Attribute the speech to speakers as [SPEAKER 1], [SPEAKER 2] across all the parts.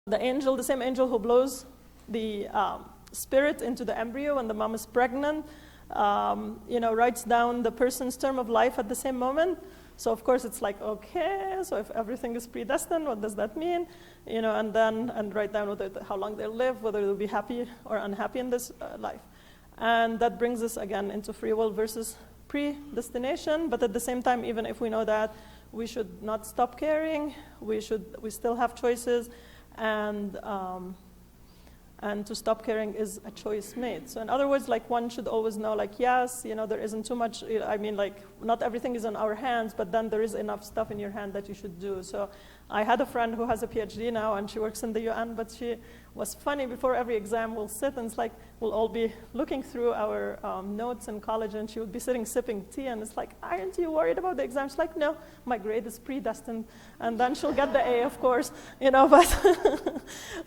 [SPEAKER 1] The angel, the same angel who blows the spirit into the embryo when the mom is pregnant, writes down the person's term of life at the same moment. So of course it's like, okay, so if everything is predestined, what does that mean? And write down how long they'll live, whether they'll be happy or unhappy in this life. And that brings us again into free will versus predestination. But at the same time, even if we know that, we should not stop caring. We still have choices, and to stop caring is a choice made. So in other words, like, one should always know, like, yes, there isn't too much, not everything is in our hands, but then there is enough stuff in your hand that you should do. So I had a friend who has a PhD now, and she works in the UN, but she was funny. Before every exam, we'll sit, and it's like, we'll all be looking through our notes in college, and she would be sitting sipping tea, and it's like, aren't you worried about the exam? She's like, no, my grade is predestined. And then she'll get the A, of course,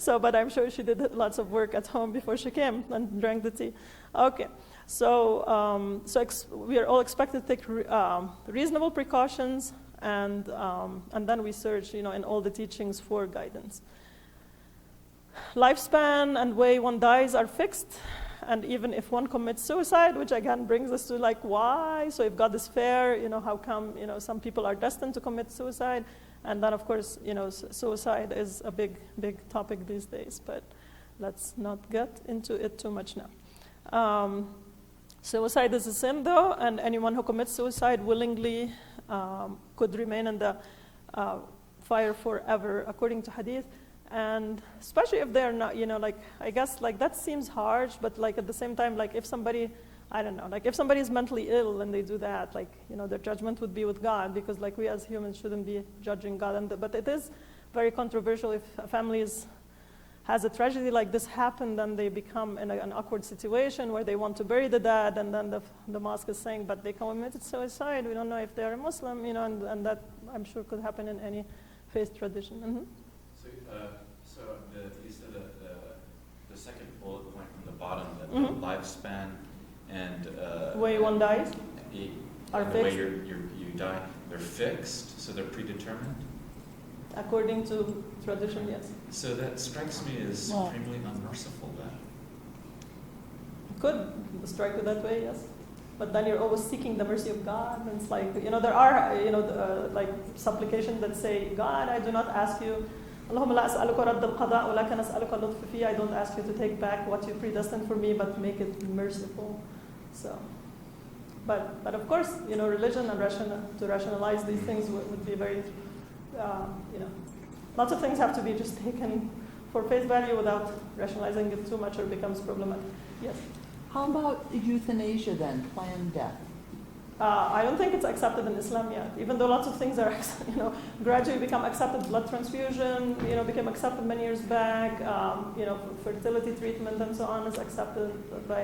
[SPEAKER 1] but I'm sure she did lots of work at home before she came and drank the tea. Okay, so we are all expected to take reasonable precautions, and then we search, in all the teachings for guidance. Lifespan and way one dies are fixed, and even if one commits suicide, which again brings us to, like, why? So if God is fair, how come, some people are destined to commit suicide? And then, of course, suicide is a big, big topic these days, but let's not get into it too much now. Suicide is a sin, though, and anyone who commits suicide willingly could remain in the fire forever, according to Hadith. And especially if they're not, I guess, that seems harsh, but, at the same time, if somebody, I don't know, if somebody is mentally ill and they do that, their judgment would be with God, because, we as humans shouldn't be judging God. But it is very controversial if a family has a tragedy like this happen, then they become in an awkward situation where they want to bury the dad, and then the mosque is saying, but they committed suicide. We don't know if they are a Muslim, and that, I'm sure, could happen in any faith tradition. Mm-hmm.
[SPEAKER 2] You said the second bullet point from the bottom, that the lifespan and
[SPEAKER 1] the way one dies are
[SPEAKER 2] and
[SPEAKER 1] fixed.
[SPEAKER 2] The way you die, they're fixed, so they're predetermined?
[SPEAKER 1] According to tradition, yes.
[SPEAKER 2] So that strikes me as supremely unmerciful, then.
[SPEAKER 1] Could strike it that way, yes. But then you're always seeking the mercy of God. And it's like, there are, supplications that say, God, I do not ask you, Allahumma la as'aluka radd al-qada' wa lakin as'aluka lutf fi. I don't ask you to take back what you predestined for me, but make it merciful. So, but of course, religion and to rationalize these things would be very, lots of things have to be just taken for face value without rationalizing it too much, or it becomes problematic. Yes?
[SPEAKER 3] How about euthanasia then, planned death?
[SPEAKER 1] I don't think it's accepted in Islam yet, even though lots of things are, gradually become accepted. Blood transfusion, became accepted many years back. Fertility treatment and so on is accepted by,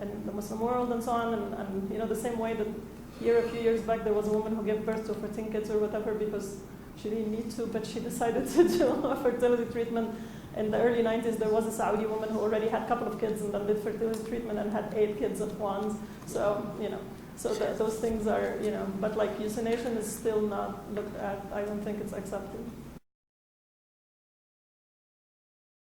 [SPEAKER 1] in the Muslim world and so on. And the same way that a few years back, there was a woman who gave birth to 14 kids or whatever because she didn't need to, but she decided to do a fertility treatment. In the early 90s, there was a Saudi woman who already had a couple of kids and then did fertility treatment and had 8 kids at once. So, those things are, but euthanasia is still not looked at. I don't think it's accepted.